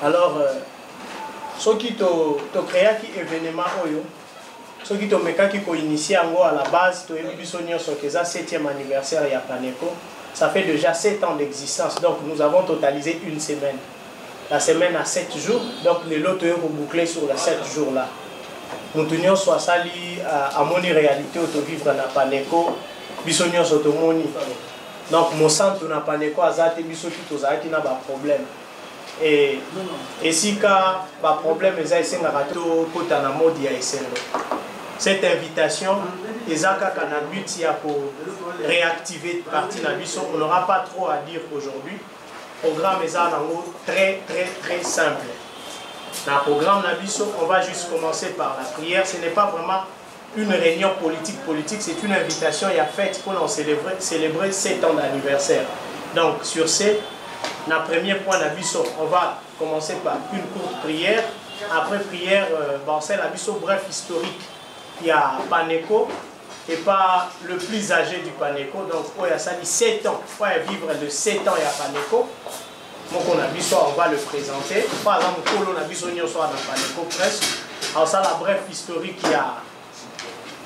Alors, ceux qui ont créé un événement, ceux qui ont initié à la base, c'est le 7e anniversaire de Paneco. Ça fait déjà 7 ans d'existence, donc nous avons totalisé une semaine. La semaine a 7 jours, donc les lots sont bouclés sur les 7 jours là. Nous tenions soit sali à mon réalité auto vivre dans Paneco, bisognos automoni. Donc mon centre na Paneco azate biso qui tozaki na ba problème. Et si ka ba problème eza esenga rato kota na modi ya esengo. Cette invitation, Ezaka Kanabut, pour réactiver partie Nabiso, on n'aura pas trop à dire aujourd'hui. Le programme est très simple. Dans le programme Nabiso, on va juste commencer par la prière. Ce n'est pas vraiment une réunion politique, c'est une invitation faite pour célébrer 7 ans d'anniversaire. Donc sur ce, le premier point Nabiso, on va commencer par une courte prière. Après prière, c'est Nabiso bref historique. Il y a Paneco et pas le plus âgé du Paneco, donc il y a ça dit 7 ans, il faut vivre de 7 ans il y a Paneco. Donc on va le présenter. Par exemple, on a besoin de Paneco presque. Alors ça la bref historique,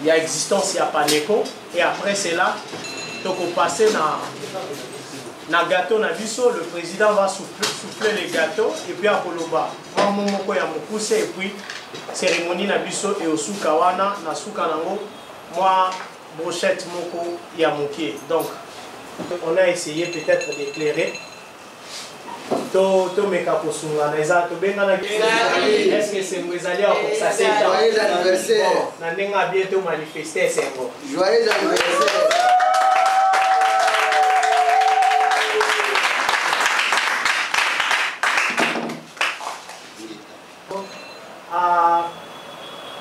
il y a existence, il y a Paneco et après c'est là, donc on passe dans le gâteau, le président va souffler les gâteaux et puis à Koloba, et puis cérémonie Nabiso et au Soukawana, na Soukanango, moi, brochette moko yamuki. Donc, on a essayé peut-être d'éclairer. To meka posunga na eza to benga na est-ce que c'est mwezalia pour ça c'est joyeux anniversaire. Na nenga bientôt manifester sengo. Joyeux anniversaire.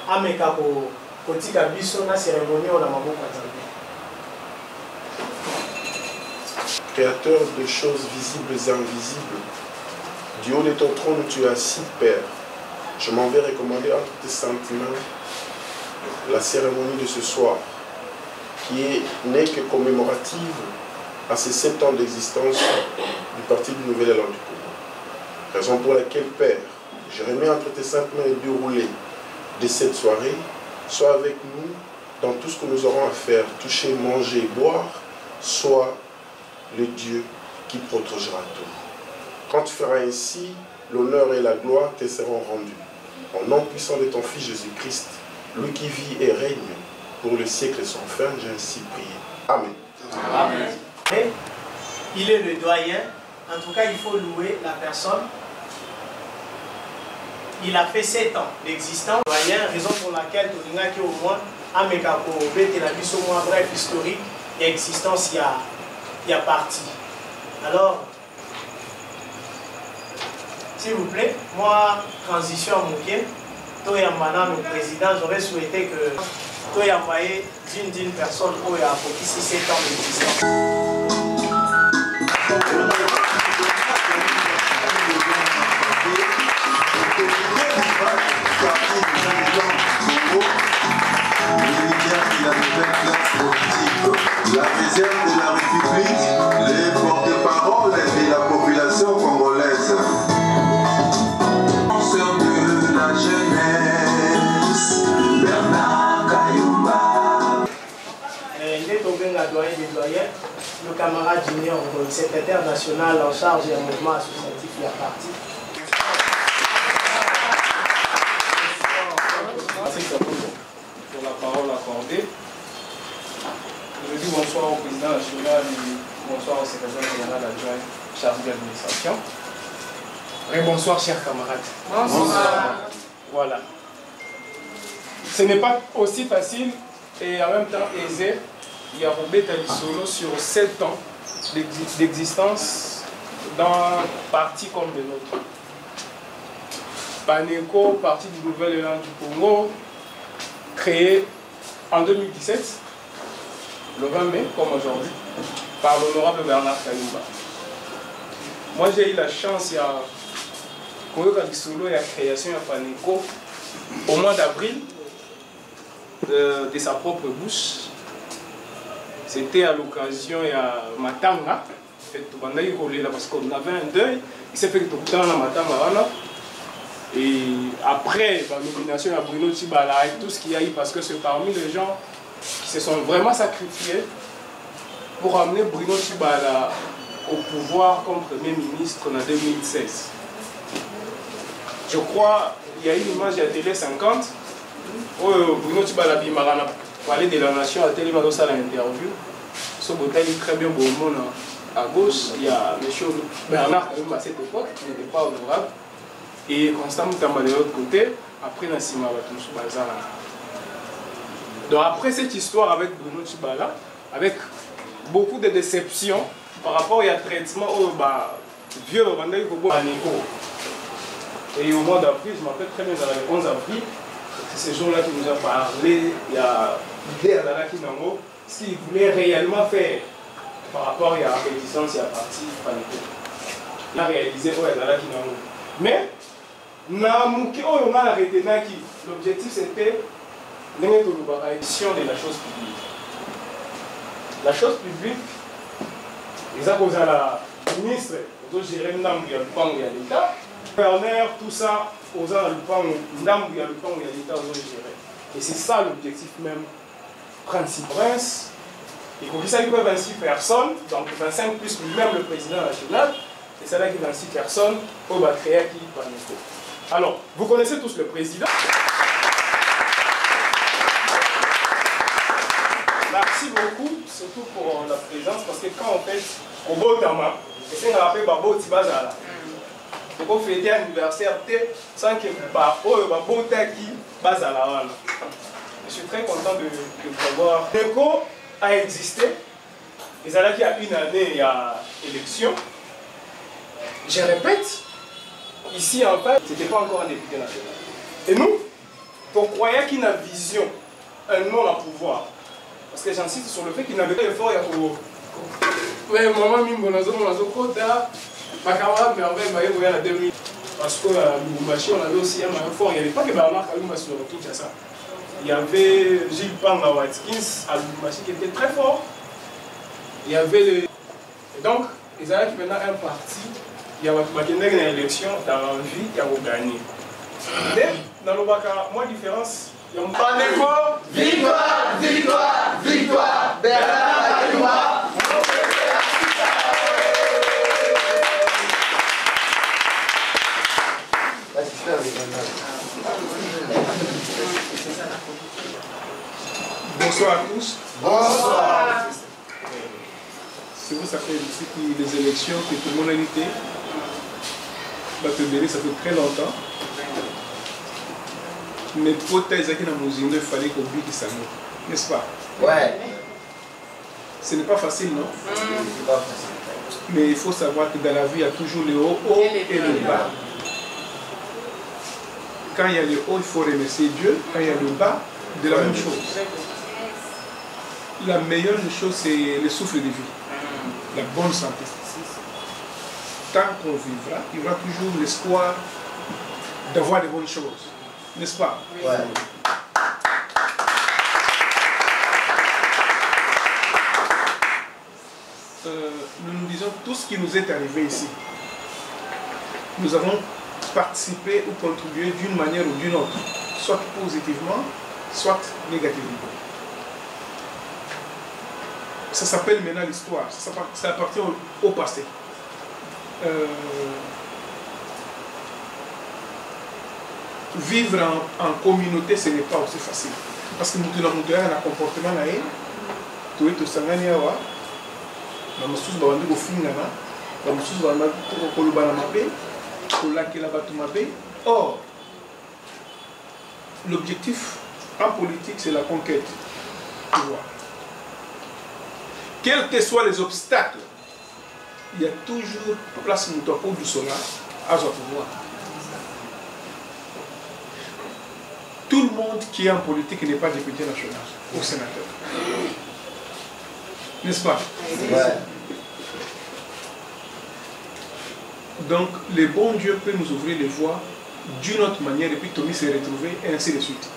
Ameka kotika biso na cérémonie on a maboko nzambe. Créateur de choses visibles et invisibles, du haut de ton trône tu es assis, Père. Je m'en vais recommander entre tes saintes mains la cérémonie de ce soir, qui n'est que commémorative à ces 7 ans d'existence du Parti du Nouvel Élan du Congo. Raison pour laquelle, Père, je remets entre tes saintes mains le déroulé de cette soirée. Sois avec nous dans tout ce que nous aurons à faire, toucher, manger, boire. Sois le Dieu qui protégera tout. Quand tu feras ainsi, l'honneur et la gloire te seront rendus. Au nom puissant de ton Fils Jésus-Christ, lui qui vit et règne pour le siècle sans fin, j'ai ainsi prié. Amen. Amen. Il est le doyen. En tout cas, il faut louer la personne. Il a fait 7 ans d'existence. Doyen, raison pour laquelle Tolinga qui au moins Amekako Bete la biso moins bref historique et existence il y a parti. Alors, s'il vous plaît, moi, transition à mon pied, Toyamana, le président, j'aurais souhaité que Toyamaye d'une personne où il y a ici 7 ans d'existence. La réserve de la République, les porte-paroles de la population congolaise. Sur de la jeunesse, Bernard Kayumba. Le camarade Junior, le secrétaire national en charge du mouvement associatif et à parti. Merci pour la parole accordée. Je dis bonsoir au président national et bonsoir au secrétaire général adjoint chargé de l'administration. Et bonsoir chers camarades. Bonsoir. Voilà. Ce n'est pas aussi facile et en même temps aisé. Il y a Robert Talisolo sur 7 ans d'existence dans un parti comme le nôtre. Paneco, parti du Nouvel Élan du Congo, créé en 2017, le 20 mai, comme aujourd'hui, par l'honorable Bernard Kayumba. Moi, j'ai eu la chance, il y a la création de Paneco au mois d'avril de sa propre bouche. C'était à l'occasion de Matanga. Parce qu'on avait un deuil, il s'est fait tout le temps à Matanga. Et après la nomination à Bruno Tshibala et tout ce qu'il y a eu, parce que c'est parmi les gens qui se sont vraiment sacrifiés pour amener Bruno Tshibala au pouvoir comme Premier ministre en 2016. Je crois qu'il y a une image de la télé 50 où Bruno Tshibala Bimarana parlait de la nation à télé dans l'interview. Ce bouteille très bien beau monde à gauche, il y a M. Bernard Kayumba à cette époque qui n'était pas honorable. Et Constant Moutamba de l'autre côté, après Nassima Batumsou Bazara. Donc après cette histoire avec Bruno Tshibala, avec beaucoup de déceptions par rapport au traitement au vieux Rwandais Kobo Paneco. Et au mois d'avril, je m'appelle très bien, le 11 avril, c'est ce jour-là qui nous a parlé, il y a l'idée à la Kinango, ce qu'il voulait réellement faire par rapport à la répétition, il y a parti Paneco. Il a réalisé au Yadala Kinango. Mais, l'objectif c'était l'édition de la chose publique. La chose publique, ils ont posé à la ministre, ils ont géré l'État, gouverneur, tout ça, aux gens l'État, et c'est ça l'objectif même principal. Et comme ça, il y a 26 personnes, donc 25 plus même le président national, et c'est là qu'il y a 26 personnes au Bakréa qui Paneco. Alors, vous connaissez tous le président. Merci beaucoup, surtout pour la présence, parce que quand on fait au Botama, et c'est un rappel Babo Tibazala. Il faut fêter l'anniversaire sans que Babo Taki Bazala. Je suis très content de vous voir. Paneco a existé. Et ça là qu'il y a une année, il y a élection. Je répète, ici en fait, ce n'était pas encore un député national. Et nous, on croyait qu'il y a une vision, un nom à pouvoir. Parce que j'insiste sur le fait qu'il n'avait pas d'effort. Mais maman, ma camarade merveille, il y a 2000. Parce que Lubumbashi, on avait aussi un maillot fort. Il n'y avait pas que Bernard Kayumba sur le Kinshasa. Il y avait Gilles Panga Watkins à Lubumbashi qui était très fort. Il y avait le... Et donc, ils avaient maintenant un parti. Il y a une élection dans l'envie qui a gagné. Mais dans le Baka, moi, différence. Paneco, victoire, victoire, victoire, Bernard Kayumba. Bonsoir à tous. Bonsoir. C'est vous, ça fait ici que les élections que tout le monde a été. Ça fait très longtemps. Mais pour Taïsaki il fallait qu'on bute ça, n'est-ce pas? Ouais. Ce n'est pas facile, non? C'est pas facile. Mais il faut savoir que dans la vie, il y a toujours le haut et le bas. Quand il y a le haut, il faut remercier Dieu. Quand il y a le bas, de la même chose. La meilleure des choses, c'est le souffle de vie. La bonne santé. Tant qu'on vivra, il y aura toujours l'espoir d'avoir de bonnes choses. N'est-ce pas? Ouais. Nous nous disons tout ce qui nous est arrivé ici. Nous avons participé ou contribué d'une manière ou d'une autre, soit positivement, soit négativement. Ça s'appelle maintenant l'histoire, ça appartient au passé. Vivre en communauté, ce n'est pas aussi facile. Parce que nous avons un comportement, tu es tout sangani awa, na mususu bandi ko fingana, na mususu bandi ko kolubana mabe, ko lakela batu mabe. Or, l'objectif en politique, c'est la conquête du pouvoir. Quels que soient les obstacles, il y a toujours place pour du solar à son pouvoir. tout le monde qui est en politique n'est pas député national ou sénateur. N'est-ce pas? Ouais. Donc, le bon Dieu peut nous ouvrir les voies d'une autre manière et puis Tommy s'est retrouvé et ainsi de suite.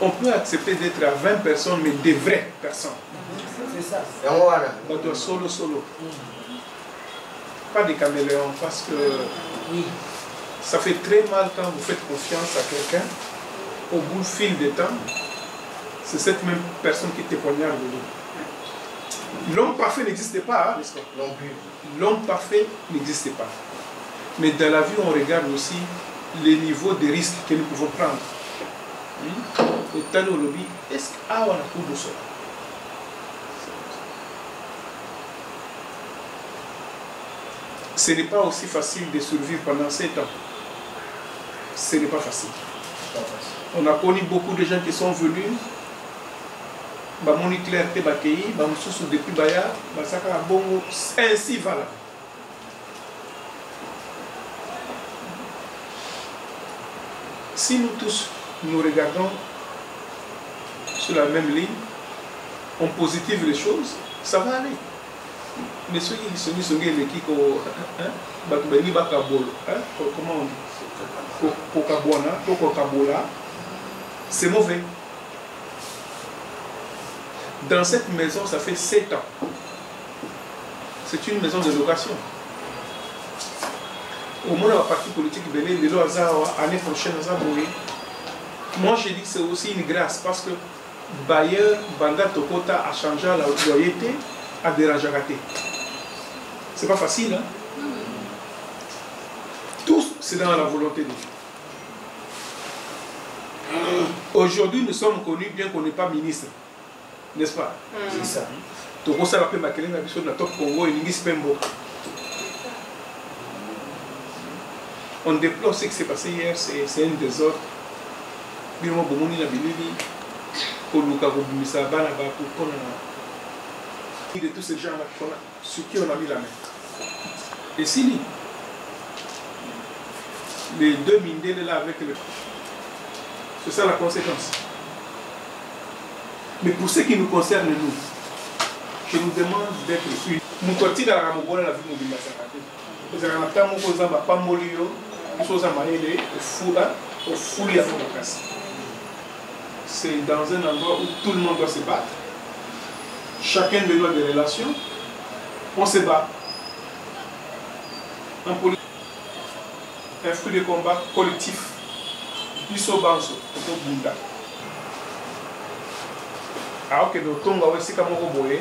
On peut accepter d'être à 20 personnes, mais des vraies personnes. C'est ça. Voilà. On doit solo. Pas des caméléons, parce que ça fait très mal quand vous faites confiance à quelqu'un. Au bout du fil des temps, c'est cette même personne qui témoignage de nous. L'homme parfait n'existe pas, hein? Non plus. L'homme parfait n'existe pas. Mais dans la vie, on regarde aussi les niveaux de risques que nous pouvons prendre. Et tant au lobby, est-ce qu'on a coup de cela? Ce n'est pas aussi facile de survivre pendant 7 ans. Ce n'est pas facile. On a connu beaucoup de gens qui sont venus. Mon éclair te bakei, sous depuis Baya, Basaka Bongo, ainsi voilà. Si nous tous nous regardons sur la même ligne, on positive les choses, ça va aller. Mais ceux qui sont mis l'équipe, comment on dit, c'est mauvais. Dans cette maison, ça fait 7 ans. C'est une maison de location. Au moins, la partie politique, l'année prochaine, moi, je dis que c'est aussi une grâce parce que Bayer, Banda Tokota a changé la loyauté à Déranjagaté. C'est pas facile, hein? Tout, c'est dans la volonté de Dieu. Aujourd'hui, nous sommes connus bien qu'on n'est pas ministre. N'est-ce pas? C'est ça. On déplore ce qui s'est passé hier, c'est un désordre. De tous ces gens-là sur qui on a mis la main. Et si les deux Mindele là avec le... C'est ça la conséquence. Mais pour ce qui nous concerne, nous, je nous demande d'être une. Moutoti dans la Mogola la vie de Massakate. Vous avez un temps où vous avez pas molio, vous avez maillé au fouli à votre casse. C'est dans un endroit où tout le monde doit se battre. Chacun de nous a des relations. On se bat. En politique, un fruit de combat collectif. Biso banso, toto bunda. Alors que nos tonga aussi comme on voit,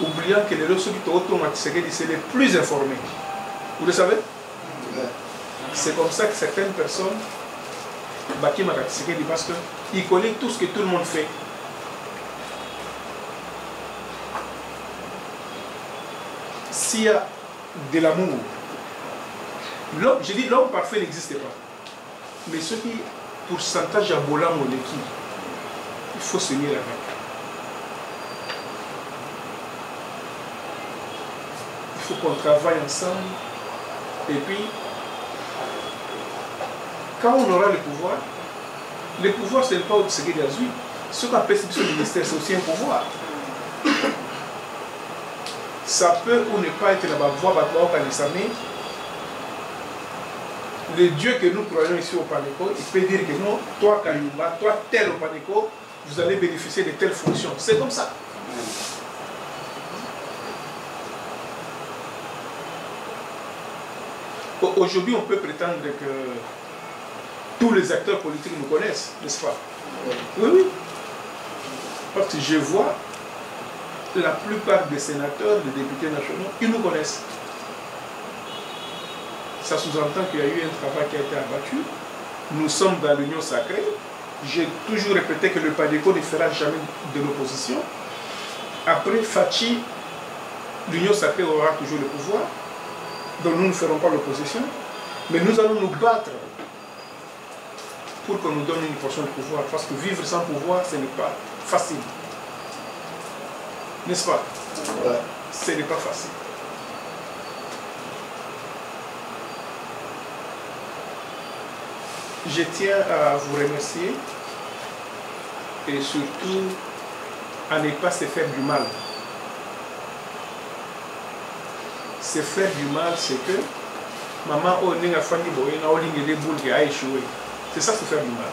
oubliant que les leçons qui c'est les plus informés. Vous le savez? C'est comme ça que certaines personnes parce qu'ils connaissent tout ce que tout le monde fait. S'il y a de l'amour, je dis l'homme parfait n'existe pas. Mais ce qui, pourcentage à Bola Moleki, il faut se lier avec. Il faut qu'on travaille ensemble. Et puis, quand on aura le pouvoir, ce n'est pas au Tsegé d'Azui. Ce qu'on appelle ce ministère, c'est aussi un pouvoir. Ça peut ou ne pas être la voie mais le Dieu que nous croyons ici au Panéco, il peut dire que non, toi Kayumba, toi tel au Panéco, vous allez bénéficier de telles fonctions. C'est comme ça. Aujourd'hui, on peut prétendre que tous les acteurs politiques nous connaissent, n'est-ce pas? Oui, oui. Parce que je vois la plupart des sénateurs, des députés nationaux, ils nous connaissent. Ça sous-entend qu'il y a eu un travail qui a été abattu. Nous sommes dans l'union sacrée. J'ai toujours répété que le Panéco ne fera jamais de l'opposition. Après Fachi, l'union sacrée aura toujours le pouvoir. Donc nous ne ferons pas l'opposition. Mais nous allons nous battre pour qu'on nous donne une portion de pouvoir. Parce que vivre sans pouvoir, ce n'est pas facile. N'est-ce pas? Ouais. Ce n'est pas facile. je tiens à vous remercier et surtout à ne pas se faire du mal. Se faire du mal, c'est que maman a fanny boy na olingi les boules qui a échoué. C'est ça, se faire du mal.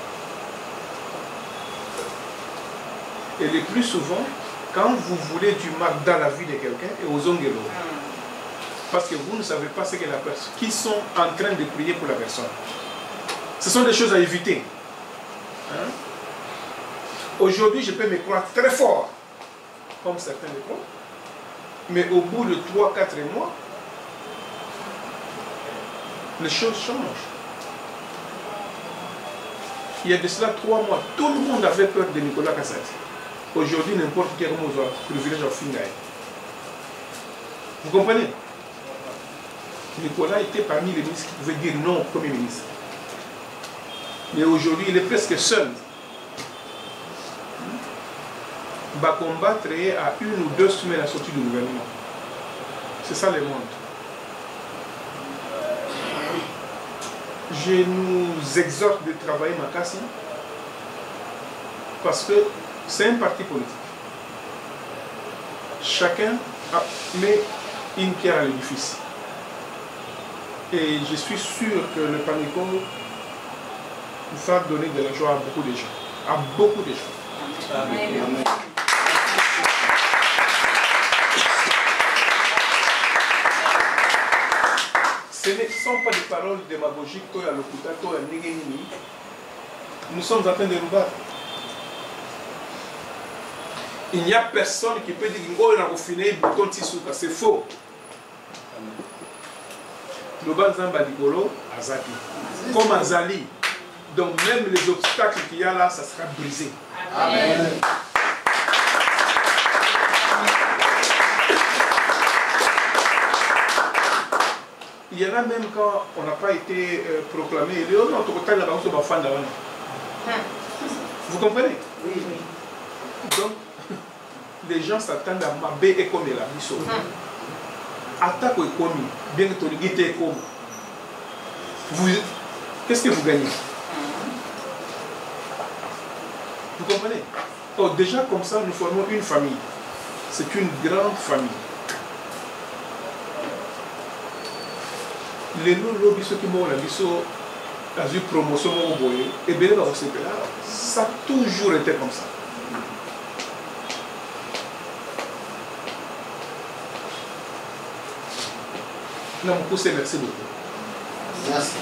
Et le plus souvent, quand vous voulez du mal dans la vie de quelqu'un, et aux ongelo, parce que vous ne savez pas ce que la personne, qui sont en train de prier pour la personne. Ce sont des choses à éviter. Hein? Aujourd'hui, je peux me croire très fort, comme certains le croient, mais au bout de 3-4 mois, les choses changent. Il y a de cela 3 mois, tout le monde avait peur de Nicolas Kassati. Aujourd'hui, n'importe qui a le privilège au final. Vous comprenez? Nicolas était parmi les ministres qui pouvaient dire non au Premier ministre. Mais aujourd'hui, il est presque seul. Il va combattre à 1 ou 2 semaines à la sortie du gouvernement. C'est ça le monde. Je nous exhorte de travailler Makassi parce que c'est un parti politique. Chacun met une pierre à l'édifice. Et je suis sûr que le Panico va donner de la joie à beaucoup de gens. À beaucoup de gens. Amen. Ce ne sont pas des paroles démagogiques. Nous sommes en train de nous battre. Il n'y a personne qui peut dire que c'est faux. Le Banzamba Digolo, Azali. Comme Azali. Donc même les obstacles qu'il y a là, ça sera brisé. Amen. Il y en a même quand on n'a pas été proclamé. Vous comprenez? Oui, oui. Donc, les gens s'attendent à Mabé et comme la mission. Attaque et commis, bien que ton guide est comme. Qu'est-ce que vous gagnez? Vous comprenez? Oh, déjà comme ça, nous formons une famille. C'est une grande famille. Les lobbies qui m'ont la vie promotion et bien ça a toujours été comme ça. Là, mon pouce, merci beaucoup. Merci.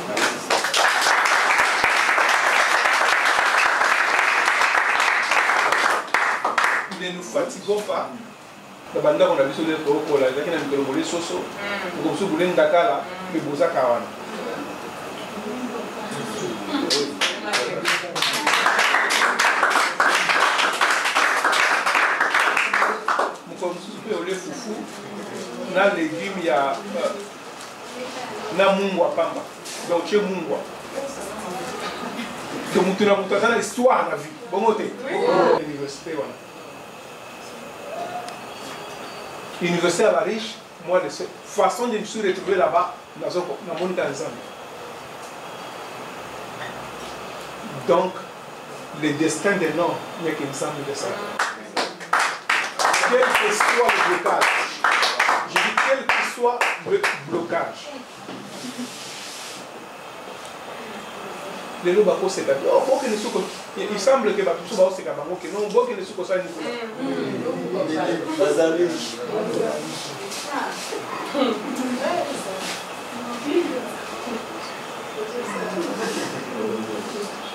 Ne nous fatiguons pas. On a vu sur les produits, on a vu les soso, on a vu les dakala, les bozakawana. Nous avons foufou, na légumes, il y a na mungwa pamba, donc chez mungwa. Donc nous avons l'histoire de la vie. Bon côté. L'université, voilà. L'université à la riche, moi, de cette façon de me suis retrouvé là-bas, dans le monde ensemble. Donc, le destin des noms n'est qu'une somme de ça. Quel que soit le blocage, je dis quel que soit le blocage, les lobes c'est pas. Il semble que tout ça c'est capable. Non, bon que les sous ça nous.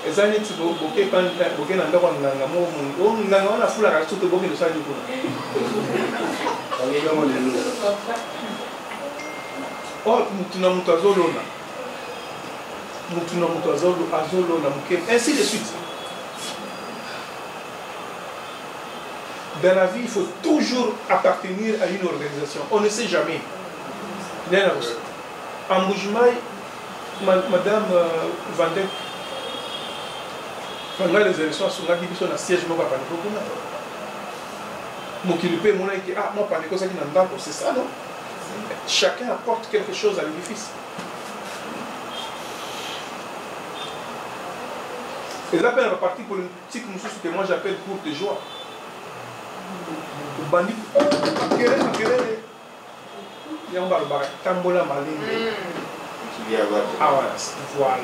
Ezani tu boke pan boke na ndako nganga mo mo nganga wana fula ka tuto boke ndo sani kuna. Oh, mutuna mutazolona. Mutuna mutazolona muke ainsi de suite. Dans la vie, il faut toujours appartenir à une organisation. On ne sait jamais. En Boujmaï, Madame Vandek, pendant les élections, on a dit que son siège m'a pas paniqué. Mon kilipé, mon aïe, ah, moi, paniqué, ça qui n'a pas, c'est ça, non? Chacun apporte quelque chose à l'édifice. Et là, la partie politique, que moi j'appelle courte joie. Bandit, il y a un barbar, tambola maline. Ah voilà.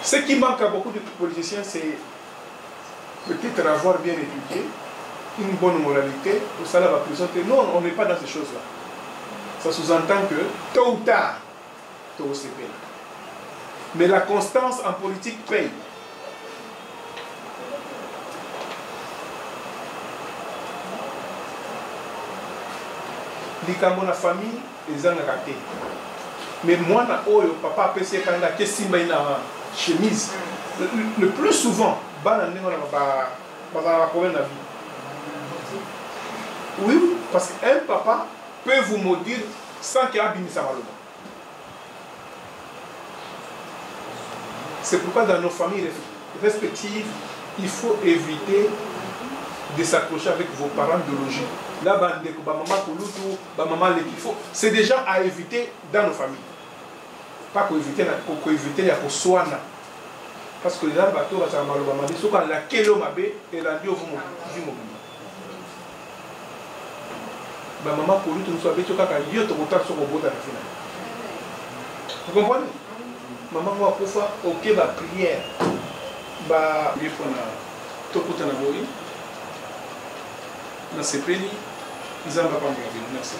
Ce qui manque à beaucoup de politiciens, c'est peut-être avoir bien étudié, une bonne moralité, pour ça, va présenter. Non, on n'est pas dans ces choses-là. Ça sous-entend que, tôt ou tard, tout se paye. Mais la constance en politique paye. Likambo na famille, ils ont raté. Mais moi, papa a pensé quand il a simba une chemise. Le plus souvent, oui, parce qu'un papa peut vous maudire sans qu'il ait abîmé sa malheur. C'est pourquoi dans nos familles respectives, il faut éviter de s'accrocher avec vos parents biologiques. Là, c'est déjà à éviter dans nos familles. Pas qu'on évite la soana. Parce que là, bateau va s'en malheureusement. Ce qu'on a kelo mabé et la dio vous mobile. Maman pour lui, tu nous sois bêteux quand il y a un retard sur le robot dans la finale. Vous comprenez? Maman va pour faire ok la prière. Bah, il faut na tokuta na boy. Na sepeni, ils en va pas me merci.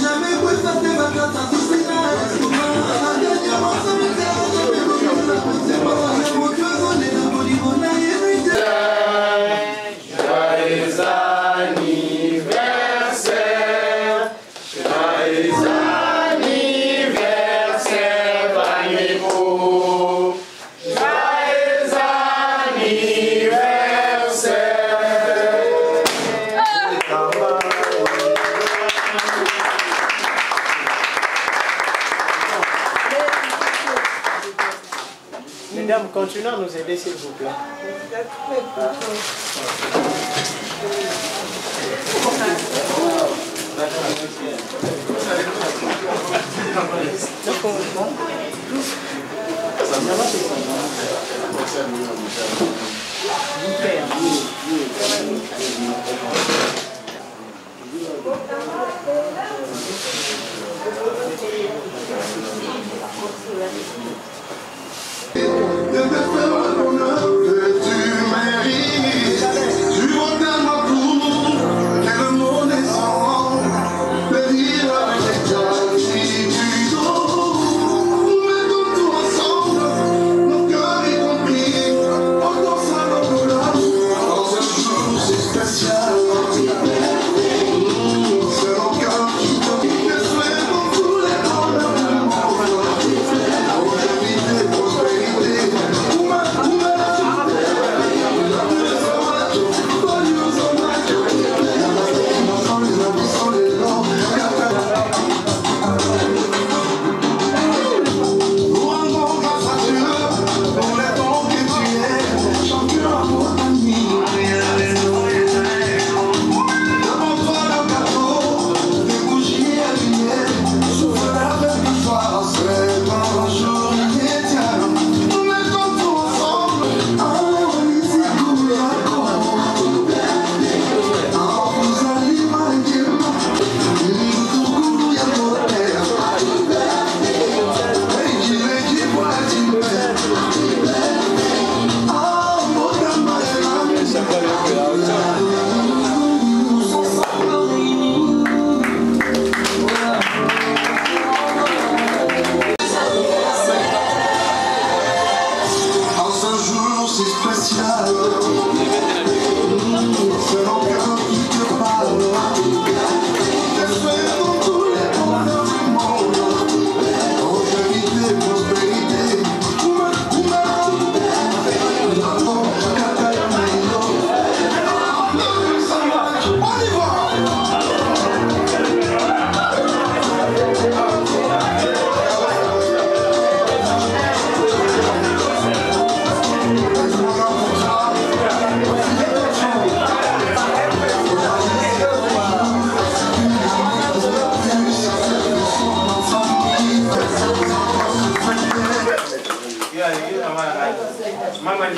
Jamais vous sortez ma place à tout Mesdames, continuez à nous aider s'il vous plaît. Ensemble, nos cœurs y compris, on danse à nos douleurs.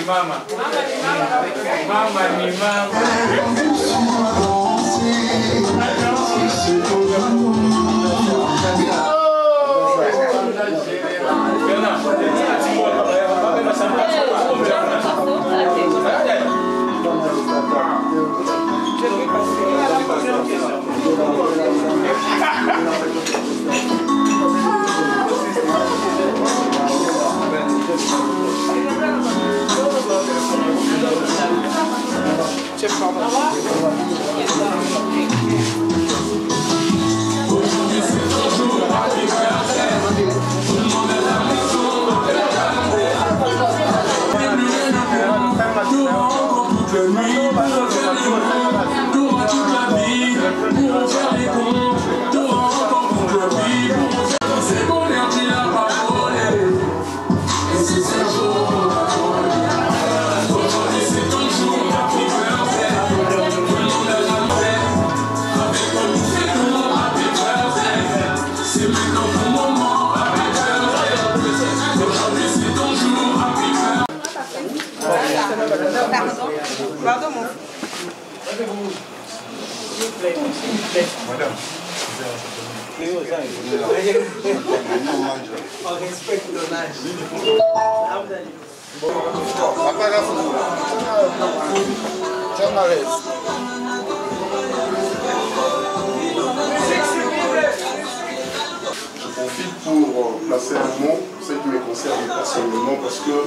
mama. Mama ni mama. Pardon, mon Madame. On respecte ton âge. Je profite pour placer un mot, ce qui me concerne personnellement, parce que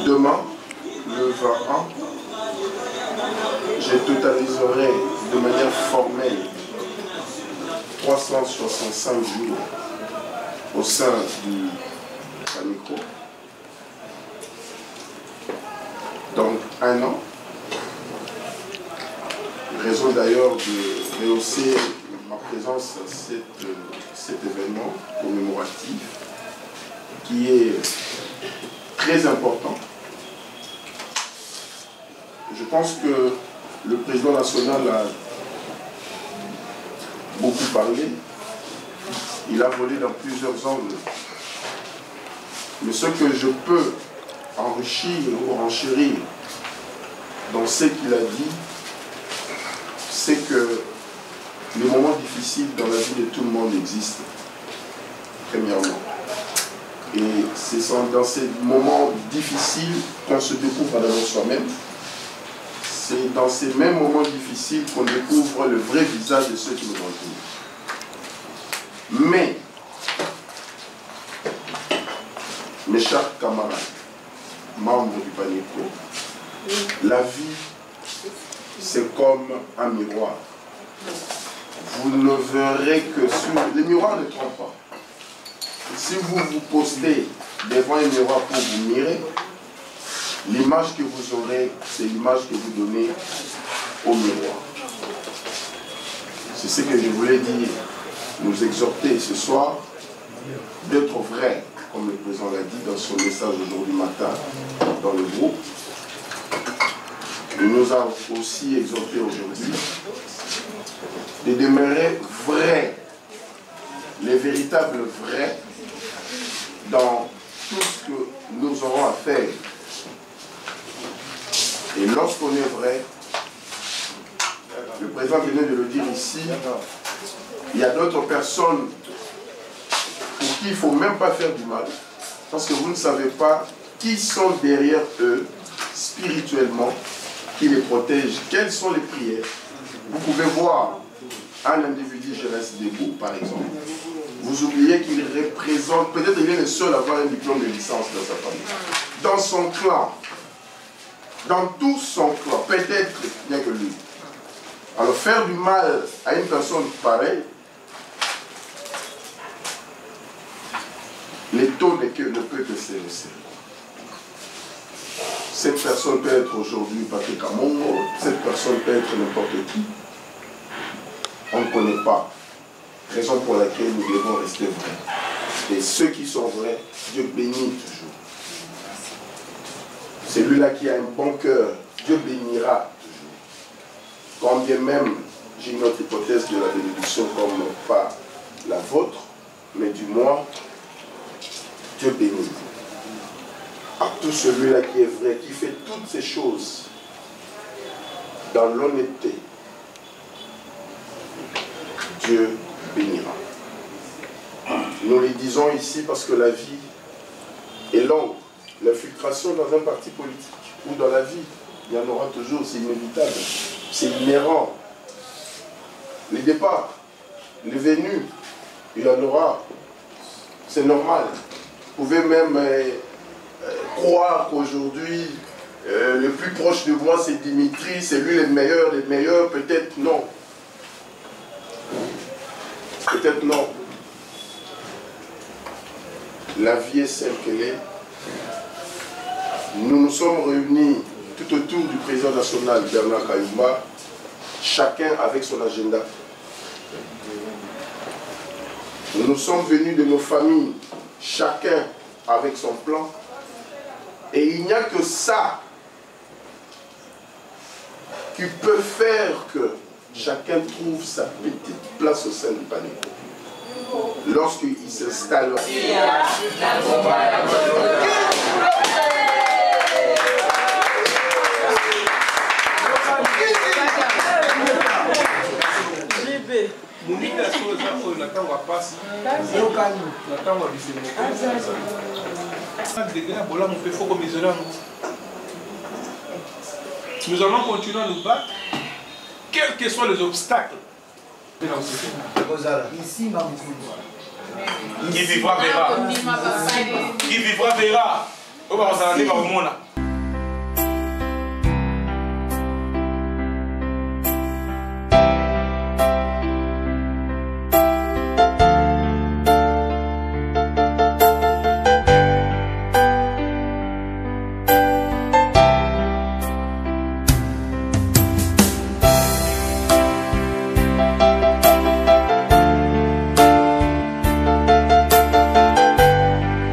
demain, le 21, je totaliserai de manière formelle 365 jours au sein du Panico. Donc 1 an. Raison d'ailleurs de rehausser ma présence à cet événement commémoratif qui est très important. Je pense que le président national a beaucoup parlé. Il a volé dans plusieurs angles. Mais ce que je peux enrichir ou enchérir dans ce qu'il a dit, c'est que les moments difficiles dans la vie de tout le monde existent, premièrement. Et c'est dans ces moments difficiles qu'on se découvre à d'abord soi-même. C'est dans ces mêmes moments difficiles qu'on découvre le vrai visage de ceux qui nous entourent. Mais, mes chers camarades, membres du Panico, la vie, c'est comme un miroir. Vous ne verrez que sur... Les miroirs ne trompent pas. Si vous vous postez devant un miroir pour vous mirer, l'image que vous aurez, c'est l'image que vous donnez au miroir. C'est ce que je voulais dire, nous exhorter ce soir d'être vrai, comme le président l'a dit dans son message aujourd'hui matin dans le groupe. Il nous a aussi exhorté aujourd'hui de demeurer vrais, les véritables vrais dans tout ce que nous aurons à faire. Et lorsqu'on est vrai, le président venait de le dire ici, il y a d'autres personnes pour qui il ne faut même pas faire du mal, parce que vous ne savez pas qui sont derrière eux, spirituellement, qui les protègent, quelles sont les prières. Vous pouvez voir un individu, je reste debout, par exemple. Vous oubliez qu'il représente, peut-être il est le seul à avoir un diplôme de licence dans sa famille. Dans son clan, dans tout son clan, peut-être bien que lui. Alors faire du mal à une personne pareille, les taux ne peut que se resserrer. Cette personne peut être aujourd'hui Patrick Kamongo, cette personne peut être n'importe qui. On ne connaît pas. Raison pour laquelle nous devons rester vrais. Et ceux qui sont vrais, Dieu bénit toujours. Celui-là qui a un bon cœur, Dieu bénira toujours. Quand bien même, j'ai une autre hypothèse de la bénédiction comme pas la vôtre, mais du moins, Dieu bénit. à tout celui-là qui est vrai, qui fait toutes ces choses dans l'honnêteté, Dieu bénira. Nous les disons ici parce que la vie est longue. L'infiltration dans un parti politique ou dans la vie, il y en aura toujours, c'est inévitable, c'est inhérent. Les départs, les venues, il y en aura, c'est normal. Vous pouvez même croire qu'aujourd'hui, le plus proche de moi c'est Dimitri, c'est lui les meilleurs, peut-être non. Peut-être non. La vie est celle qu'elle est. Nous nous sommes réunis tout autour du président national Bernard Kayumba, chacun avec son agenda. Nous sommes venus de nos familles, chacun avec son plan. Et il n'y a que ça qui peut faire que chacun trouve sa petite place au sein du Panéco. Lorsqu'il s'installe. Nous allons continuer à nous battre, quels que soient les obstacles. Qui vivra verra. Qui vivra verra.